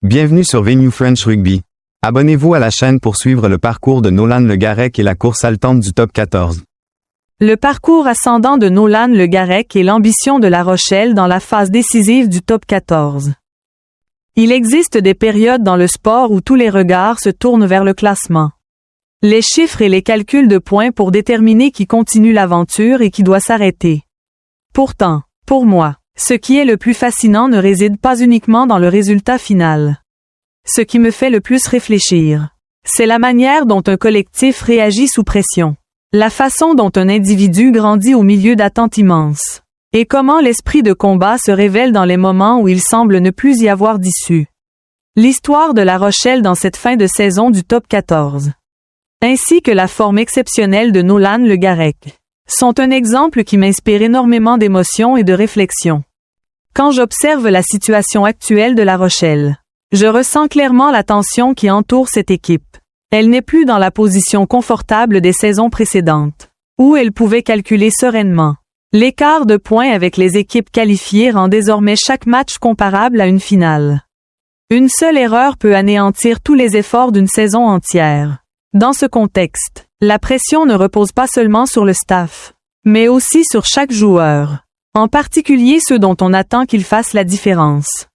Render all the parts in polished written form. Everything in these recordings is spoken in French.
Bienvenue sur Venue French Rugby. Abonnez-vous à la chaîne pour suivre le parcours de Nolan Le Garrec et la course haletante du top 14. Le parcours ascendant de Nolan Le Garrec et l'ambition de La Rochelle dans la phase décisive du top 14. Il existe des périodes dans le sport où tous les regards se tournent vers le classement. Les chiffres et les calculs de points pour déterminer qui continue l'aventure et qui doit s'arrêter. Pourtant, pour moi, ce qui est le plus fascinant ne réside pas uniquement dans le résultat final. Ce qui me fait le plus réfléchir, c'est la manière dont un collectif réagit sous pression. La façon dont un individu grandit au milieu d'attentes immenses. Et comment l'esprit de combat se révèle dans les moments où il semble ne plus y avoir d'issue. L'histoire de La Rochelle dans cette fin de saison du top 14. Ainsi que la forme exceptionnelle de Nolan Le Garrec sont un exemple qui m'inspire énormément d'émotions et de réflexion. Quand j'observe la situation actuelle de La Rochelle, je ressens clairement la tension qui entoure cette équipe. Elle n'est plus dans la position confortable des saisons précédentes, où elle pouvait calculer sereinement. L'écart de points avec les équipes qualifiées rend désormais chaque match comparable à une finale. Une seule erreur peut anéantir tous les efforts d'une saison entière. Dans ce contexte, la pression ne repose pas seulement sur le staff, mais aussi sur chaque joueur, en particulier ceux dont on attend qu'ils fassent la différence.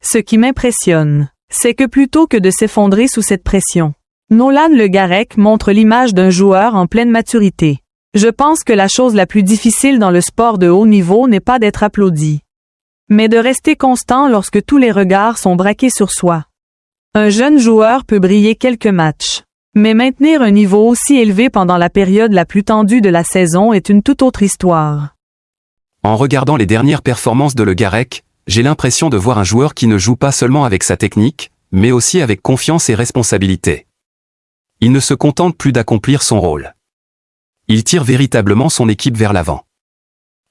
Ce qui m'impressionne, c'est que plutôt que de s'effondrer sous cette pression, Nolan Le Garrec montre l'image d'un joueur en pleine maturité. Je pense que la chose la plus difficile dans le sport de haut niveau n'est pas d'être applaudi, mais de rester constant lorsque tous les regards sont braqués sur soi. Un jeune joueur peut briller quelques matchs, mais maintenir un niveau aussi élevé pendant la période la plus tendue de la saison est une toute autre histoire. En regardant les dernières performances de Le Garrec, j'ai l'impression de voir un joueur qui ne joue pas seulement avec sa technique, mais aussi avec confiance et responsabilité. Il ne se contente plus d'accomplir son rôle. Il tire véritablement son équipe vers l'avant.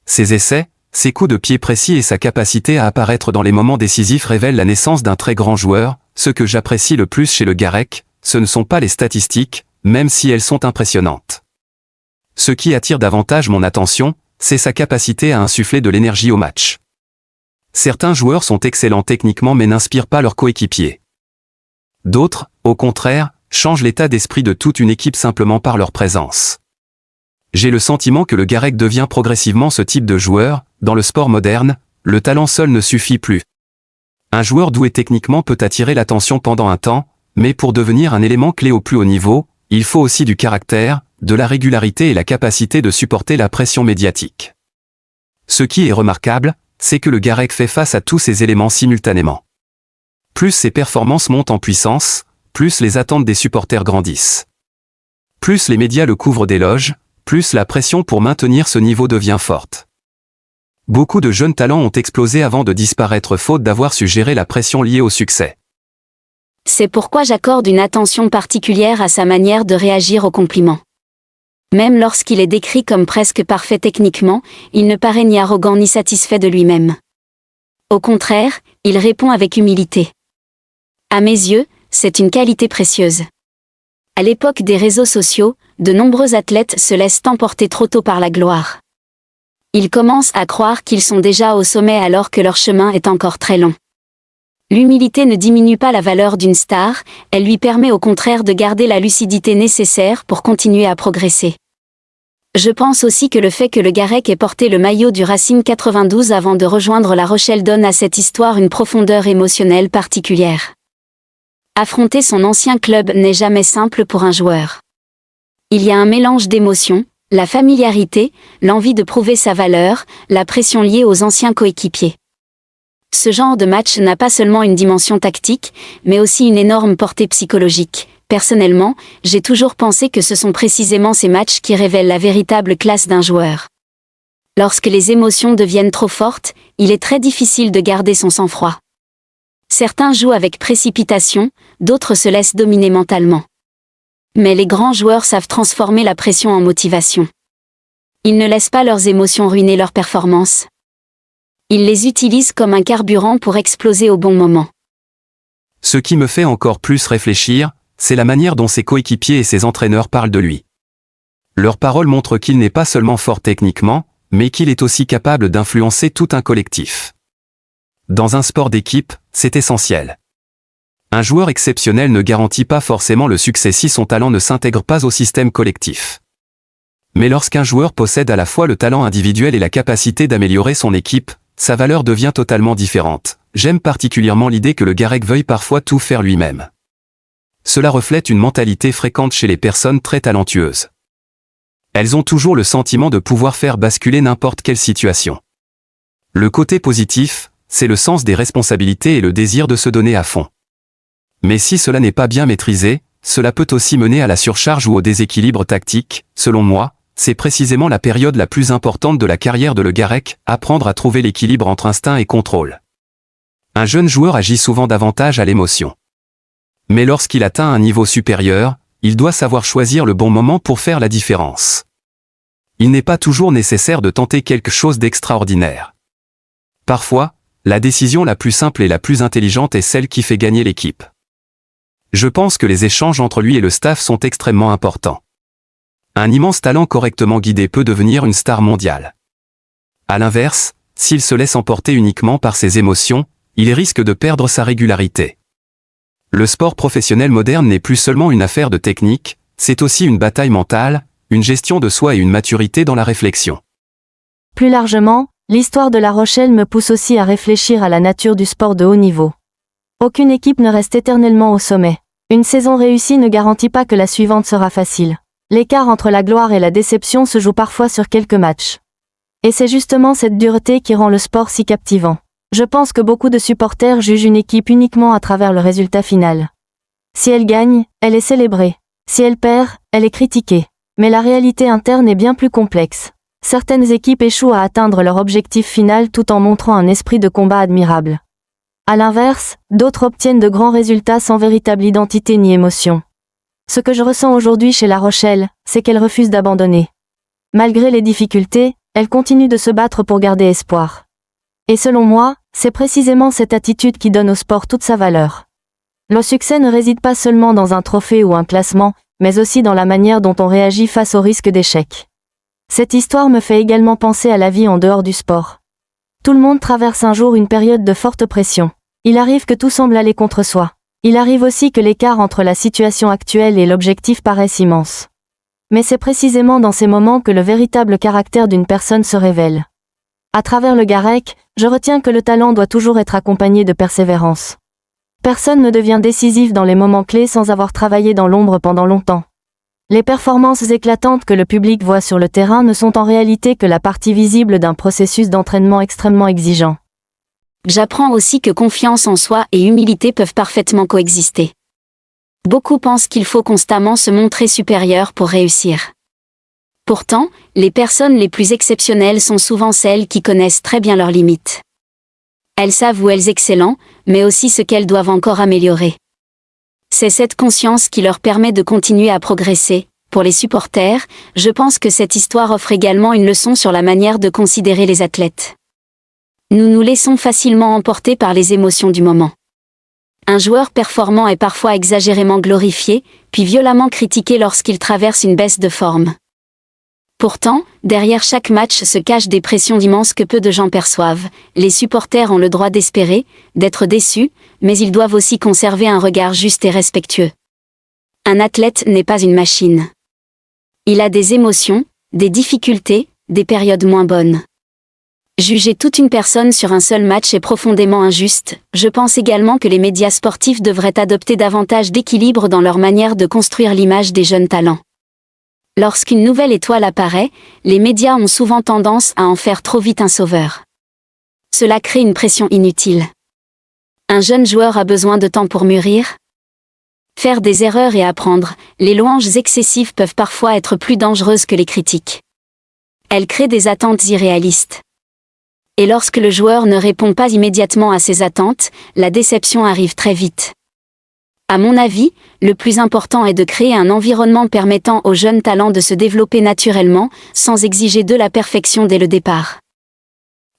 Ses essais, ses coups de pied précis et sa capacité à apparaître dans les moments décisifs révèlent la naissance d'un très grand joueur. Ce que j'apprécie le plus chez Le Garrec, ce ne sont pas les statistiques, même si elles sont impressionnantes. Ce qui attire davantage mon attention, c'est sa capacité à insuffler de l'énergie au match. Certains joueurs sont excellents techniquement mais n'inspirent pas leurs coéquipiers. D'autres, au contraire, changent l'état d'esprit de toute une équipe simplement par leur présence. J'ai le sentiment que Le Garrec devient progressivement ce type de joueur. Dans le sport moderne, le talent seul ne suffit plus. Un joueur doué techniquement peut attirer l'attention pendant un temps, mais pour devenir un élément clé au plus haut niveau, il faut aussi du caractère, de la régularité et la capacité de supporter la pression médiatique. Ce qui est remarquable, c'est que Le Garrec fait face à tous ces éléments simultanément. Plus ses performances montent en puissance, plus les attentes des supporters grandissent. Plus les médias le couvrent d'éloges, plus la pression pour maintenir ce niveau devient forte. Beaucoup de jeunes talents ont explosé avant de disparaître faute d'avoir su gérer la pression liée au succès. C'est pourquoi j'accorde une attention particulière à sa manière de réagir aux compliments. Même lorsqu'il est décrit comme presque parfait techniquement, il ne paraît ni arrogant ni satisfait de lui-même. Au contraire, il répond avec humilité. À mes yeux, c'est une qualité précieuse. À l'époque des réseaux sociaux, de nombreux athlètes se laissent emporter trop tôt par la gloire. Ils commencent à croire qu'ils sont déjà au sommet alors que leur chemin est encore très long. L'humilité ne diminue pas la valeur d'une star, elle lui permet au contraire de garder la lucidité nécessaire pour continuer à progresser. Je pense aussi que le fait que Le Garrec ait porté le maillot du Racing 92 avant de rejoindre La Rochelle donne à cette histoire une profondeur émotionnelle particulière. Affronter son ancien club n'est jamais simple pour un joueur. Il y a un mélange d'émotions, la familiarité, l'envie de prouver sa valeur, la pression liée aux anciens coéquipiers. Ce genre de match n'a pas seulement une dimension tactique, mais aussi une énorme portée psychologique. Personnellement, j'ai toujours pensé que ce sont précisément ces matchs qui révèlent la véritable classe d'un joueur. Lorsque les émotions deviennent trop fortes, il est très difficile de garder son sang-froid. Certains jouent avec précipitation, d'autres se laissent dominer mentalement. Mais les grands joueurs savent transformer la pression en motivation. Ils ne laissent pas leurs émotions ruiner leur performance. Ils les utilisent comme un carburant pour exploser au bon moment. Ce qui me fait encore plus réfléchir, c'est la manière dont ses coéquipiers et ses entraîneurs parlent de lui. Leurs paroles montrent qu'il n'est pas seulement fort techniquement, mais qu'il est aussi capable d'influencer tout un collectif. Dans un sport d'équipe, c'est essentiel. Un joueur exceptionnel ne garantit pas forcément le succès si son talent ne s'intègre pas au système collectif. Mais lorsqu'un joueur possède à la fois le talent individuel et la capacité d'améliorer son équipe, sa valeur devient totalement différente. J'aime particulièrement l'idée que le Garek veuille parfois tout faire lui-même. Cela reflète une mentalité fréquente chez les personnes très talentueuses. Elles ont toujours le sentiment de pouvoir faire basculer n'importe quelle situation. Le côté positif, c'est le sens des responsabilités et le désir de se donner à fond. Mais si cela n'est pas bien maîtrisé, cela peut aussi mener à la surcharge ou au déséquilibre tactique. Selon moi, c'est précisément la période la plus importante de la carrière de Le Garek, apprendre à trouver l'équilibre entre instinct et contrôle. Un jeune joueur agit souvent davantage à l'émotion. Mais lorsqu'il atteint un niveau supérieur, il doit savoir choisir le bon moment pour faire la différence. Il n'est pas toujours nécessaire de tenter quelque chose d'extraordinaire. Parfois, la décision la plus simple et la plus intelligente est celle qui fait gagner l'équipe. Je pense que les échanges entre lui et le staff sont extrêmement importants. Un immense talent correctement guidé peut devenir une star mondiale. À l'inverse, s'il se laisse emporter uniquement par ses émotions, il risque de perdre sa régularité. Le sport professionnel moderne n'est plus seulement une affaire de technique, c'est aussi une bataille mentale, une gestion de soi et une maturité dans la réflexion. Plus largement, l'histoire de La Rochelle me pousse aussi à réfléchir à la nature du sport de haut niveau. Aucune équipe ne reste éternellement au sommet. Une saison réussie ne garantit pas que la suivante sera facile. L'écart entre la gloire et la déception se joue parfois sur quelques matchs. Et c'est justement cette dureté qui rend le sport si captivant. Je pense que beaucoup de supporters jugent une équipe uniquement à travers le résultat final. Si elle gagne, elle est célébrée. Si elle perd, elle est critiquée. Mais la réalité interne est bien plus complexe. Certaines équipes échouent à atteindre leur objectif final tout en montrant un esprit de combat admirable. À l'inverse, d'autres obtiennent de grands résultats sans véritable identité ni émotion. Ce que je ressens aujourd'hui chez La Rochelle, c'est qu'elle refuse d'abandonner. Malgré les difficultés, elle continue de se battre pour garder espoir. Et selon moi, c'est précisément cette attitude qui donne au sport toute sa valeur. Le succès ne réside pas seulement dans un trophée ou un classement, mais aussi dans la manière dont on réagit face au risque d'échec. Cette histoire me fait également penser à la vie en dehors du sport. Tout le monde traverse un jour une période de forte pression. Il arrive que tout semble aller contre soi. Il arrive aussi que l'écart entre la situation actuelle et l'objectif paraisse immense. Mais c'est précisément dans ces moments que le véritable caractère d'une personne se révèle. À travers le Garek, je retiens que le talent doit toujours être accompagné de persévérance. Personne ne devient décisif dans les moments clés sans avoir travaillé dans l'ombre pendant longtemps. Les performances éclatantes que le public voit sur le terrain ne sont en réalité que la partie visible d'un processus d'entraînement extrêmement exigeant. J'apprends aussi que confiance en soi et humilité peuvent parfaitement coexister. Beaucoup pensent qu'il faut constamment se montrer supérieur pour réussir. Pourtant, les personnes les plus exceptionnelles sont souvent celles qui connaissent très bien leurs limites. Elles savent où elles excellent, mais aussi ce qu'elles doivent encore améliorer. C'est cette conscience qui leur permet de continuer à progresser. Pour les supporters, je pense que cette histoire offre également une leçon sur la manière de considérer les athlètes. Nous nous laissons facilement emporter par les émotions du moment. Un joueur performant est parfois exagérément glorifié, puis violemment critiqué lorsqu'il traverse une baisse de forme. Pourtant, derrière chaque match se cachent des pressions immenses que peu de gens perçoivent. Les supporters ont le droit d'espérer, d'être déçus, mais ils doivent aussi conserver un regard juste et respectueux. Un athlète n'est pas une machine. Il a des émotions, des difficultés, des périodes moins bonnes. Juger toute une personne sur un seul match est profondément injuste. Je pense également que les médias sportifs devraient adopter davantage d'équilibre dans leur manière de construire l'image des jeunes talents. Lorsqu'une nouvelle étoile apparaît, les médias ont souvent tendance à en faire trop vite un sauveur. Cela crée une pression inutile. Un jeune joueur a besoin de temps pour mûrir. Faire des erreurs et apprendre, les louanges excessives peuvent parfois être plus dangereuses que les critiques. Elles créent des attentes irréalistes. Et lorsque le joueur ne répond pas immédiatement à ses attentes, la déception arrive très vite. À mon avis, le plus important est de créer un environnement permettant aux jeunes talents de se développer naturellement, sans exiger de la perfection dès le départ.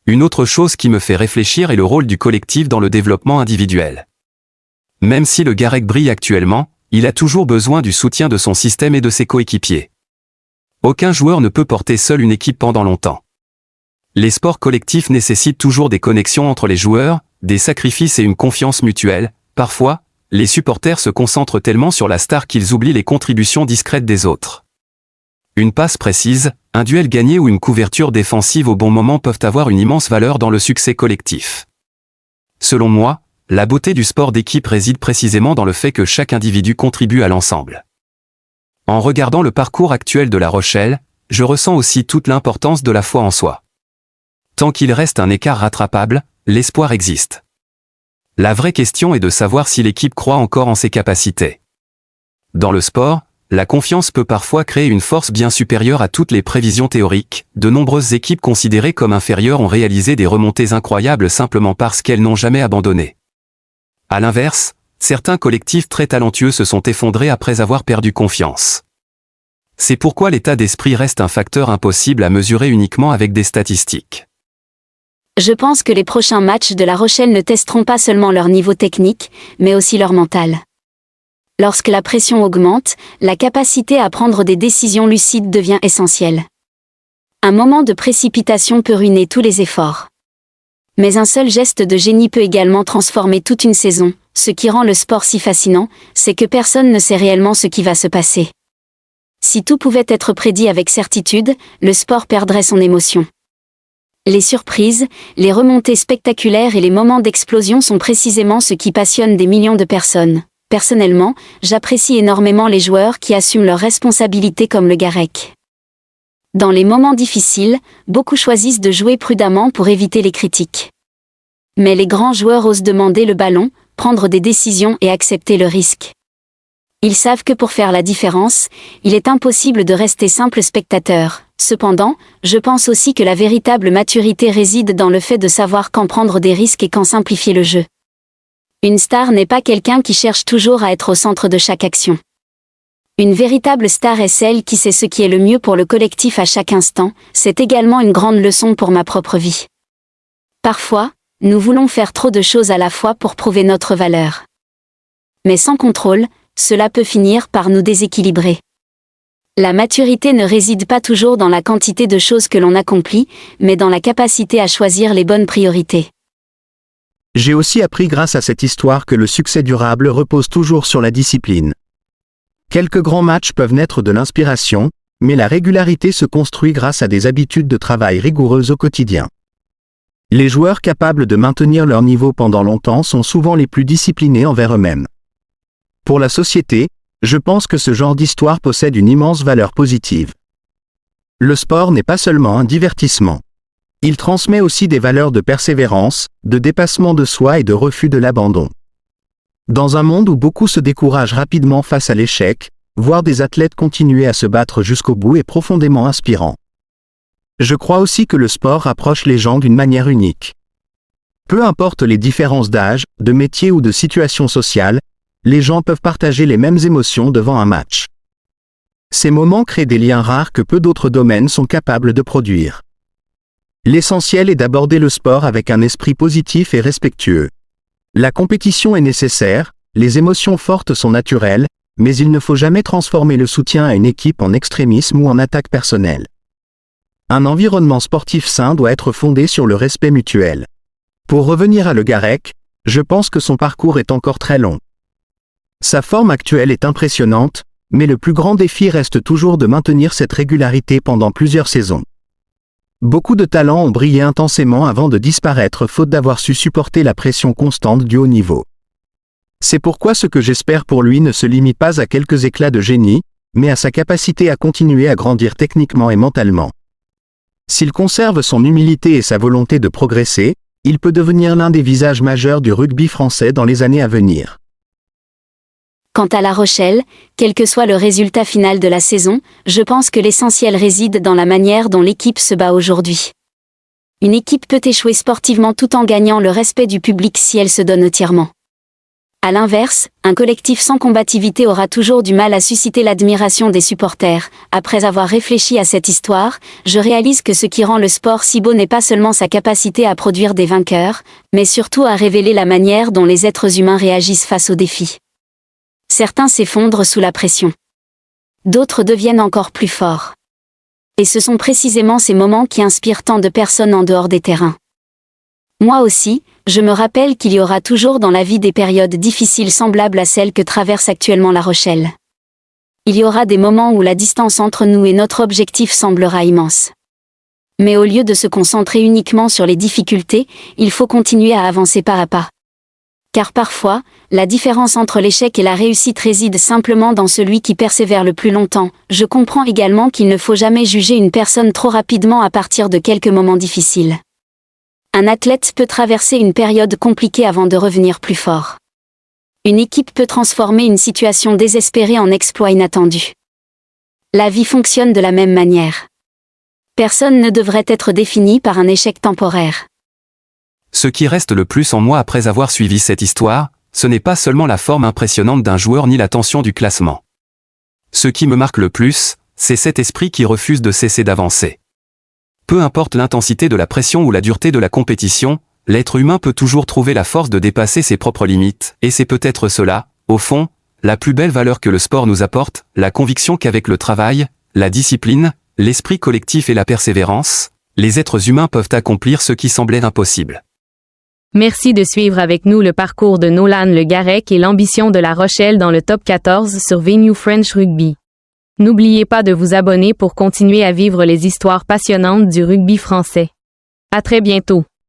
Une autre chose qui me fait réfléchir est le rôle du collectif dans le développement individuel. Même si le Garek brille actuellement, il a toujours besoin du soutien de son système et de ses coéquipiers. Aucun joueur ne peut porter seul une équipe pendant longtemps. Les sports collectifs nécessitent toujours des connexions entre les joueurs, des sacrifices et une confiance mutuelle. Parfois, les supporters se concentrent tellement sur la star qu'ils oublient les contributions discrètes des autres. Une passe précise, un duel gagné ou une couverture défensive au bon moment peuvent avoir une immense valeur dans le succès collectif. Selon moi, la beauté du sport d'équipe réside précisément dans le fait que chaque individu contribue à l'ensemble. En regardant le parcours actuel de La Rochelle, je ressens aussi toute l'importance de la foi en soi. Tant qu'il reste un écart rattrapable, l'espoir existe. La vraie question est de savoir si l'équipe croit encore en ses capacités. Dans le sport, la confiance peut parfois créer une force bien supérieure à toutes les prévisions théoriques. De nombreuses équipes considérées comme inférieures ont réalisé des remontées incroyables simplement parce qu'elles n'ont jamais abandonné. À l'inverse, certains collectifs très talentueux se sont effondrés après avoir perdu confiance. C'est pourquoi l'état d'esprit reste un facteur impossible à mesurer uniquement avec des statistiques. Je pense que les prochains matchs de La Rochelle ne testeront pas seulement leur niveau technique, mais aussi leur mental. Lorsque la pression augmente, la capacité à prendre des décisions lucides devient essentielle. Un moment de précipitation peut ruiner tous les efforts. Mais un seul geste de génie peut également transformer toute une saison. Ce qui rend le sport si fascinant, c'est que personne ne sait réellement ce qui va se passer. Si tout pouvait être prédit avec certitude, le sport perdrait son émotion. Les surprises, les remontées spectaculaires et les moments d'explosion sont précisément ce qui passionne des millions de personnes. Personnellement, j'apprécie énormément les joueurs qui assument leurs responsabilités comme le Garec. Dans les moments difficiles, beaucoup choisissent de jouer prudemment pour éviter les critiques. Mais les grands joueurs osent demander le ballon, prendre des décisions et accepter le risque. Ils savent que pour faire la différence, il est impossible de rester simple spectateur. Cependant, je pense aussi que la véritable maturité réside dans le fait de savoir quand prendre des risques et quand simplifier le jeu. Une star n'est pas quelqu'un qui cherche toujours à être au centre de chaque action. Une véritable star est celle qui sait ce qui est le mieux pour le collectif à chaque instant. C'est également une grande leçon pour ma propre vie. Parfois, nous voulons faire trop de choses à la fois pour prouver notre valeur. Mais sans contrôle, cela peut finir par nous déséquilibrer. La maturité ne réside pas toujours dans la quantité de choses que l'on accomplit, mais dans la capacité à choisir les bonnes priorités. J'ai aussi appris grâce à cette histoire que le succès durable repose toujours sur la discipline. Quelques grands matchs peuvent naître de l'inspiration, mais la régularité se construit grâce à des habitudes de travail rigoureuses au quotidien. Les joueurs capables de maintenir leur niveau pendant longtemps sont souvent les plus disciplinés envers eux-mêmes. Pour la société, je pense que ce genre d'histoire possède une immense valeur positive. Le sport n'est pas seulement un divertissement. Il transmet aussi des valeurs de persévérance, de dépassement de soi et de refus de l'abandon. Dans un monde où beaucoup se découragent rapidement face à l'échec, voir des athlètes continuer à se battre jusqu'au bout est profondément inspirant. Je crois aussi que le sport rapproche les gens d'une manière unique. Peu importe les différences d'âge, de métier ou de situation sociale, les gens peuvent partager les mêmes émotions devant un match. Ces moments créent des liens rares que peu d'autres domaines sont capables de produire. L'essentiel est d'aborder le sport avec un esprit positif et respectueux. La compétition est nécessaire, les émotions fortes sont naturelles, mais il ne faut jamais transformer le soutien à une équipe en extrémisme ou en attaque personnelle. Un environnement sportif sain doit être fondé sur le respect mutuel. Pour revenir à Le Garec, je pense que son parcours est encore très long. Sa forme actuelle est impressionnante, mais le plus grand défi reste toujours de maintenir cette régularité pendant plusieurs saisons. Beaucoup de talents ont brillé intensément avant de disparaître faute d'avoir su supporter la pression constante du haut niveau. C'est pourquoi ce que j'espère pour lui ne se limite pas à quelques éclats de génie, mais à sa capacité à continuer à grandir techniquement et mentalement. S'il conserve son humilité et sa volonté de progresser, il peut devenir l'un des visages majeurs du rugby français dans les années à venir. Quant à La Rochelle, quel que soit le résultat final de la saison, je pense que l'essentiel réside dans la manière dont l'équipe se bat aujourd'hui. Une équipe peut échouer sportivement tout en gagnant le respect du public si elle se donne entièrement. À l'inverse, un collectif sans combativité aura toujours du mal à susciter l'admiration des supporters. Après avoir réfléchi à cette histoire, je réalise que ce qui rend le sport si beau n'est pas seulement sa capacité à produire des vainqueurs, mais surtout à révéler la manière dont les êtres humains réagissent face aux défis. Certains s'effondrent sous la pression. D'autres deviennent encore plus forts. Et ce sont précisément ces moments qui inspirent tant de personnes en dehors des terrains. Moi aussi, Je me rappelle qu'il y aura toujours dans la vie des périodes difficiles semblables à celles que traverse actuellement La Rochelle. Il y aura des moments où la distance entre nous et notre objectif semblera immense. Mais au lieu de se concentrer uniquement sur les difficultés, il faut continuer à avancer pas à pas. Car parfois, la différence entre l'échec et la réussite réside simplement dans celui qui persévère le plus longtemps. Je comprends également qu'il ne faut jamais juger une personne trop rapidement à partir de quelques moments difficiles. Un athlète peut traverser une période compliquée avant de revenir plus fort. Une équipe peut transformer une situation désespérée en exploit inattendu. La vie fonctionne de la même manière. Personne ne devrait être défini par un échec temporaire. Ce qui reste le plus en moi après avoir suivi cette histoire, ce n'est pas seulement la forme impressionnante d'un joueur ni la tension du classement. Ce qui me marque le plus, c'est cet esprit qui refuse de cesser d'avancer. Peu importe l'intensité de la pression ou la dureté de la compétition, l'être humain peut toujours trouver la force de dépasser ses propres limites, et c'est peut-être cela, au fond, la plus belle valeur que le sport nous apporte, la conviction qu'avec le travail, la discipline, l'esprit collectif et la persévérance, les êtres humains peuvent accomplir ce qui semblait impossible. Merci de suivre avec nous le parcours de Nolan Le Garec et l'ambition de La Rochelle dans le top 14 sur Venue French Rugby. N'oubliez pas de vous abonner pour continuer à vivre les histoires passionnantes du rugby français. À très bientôt.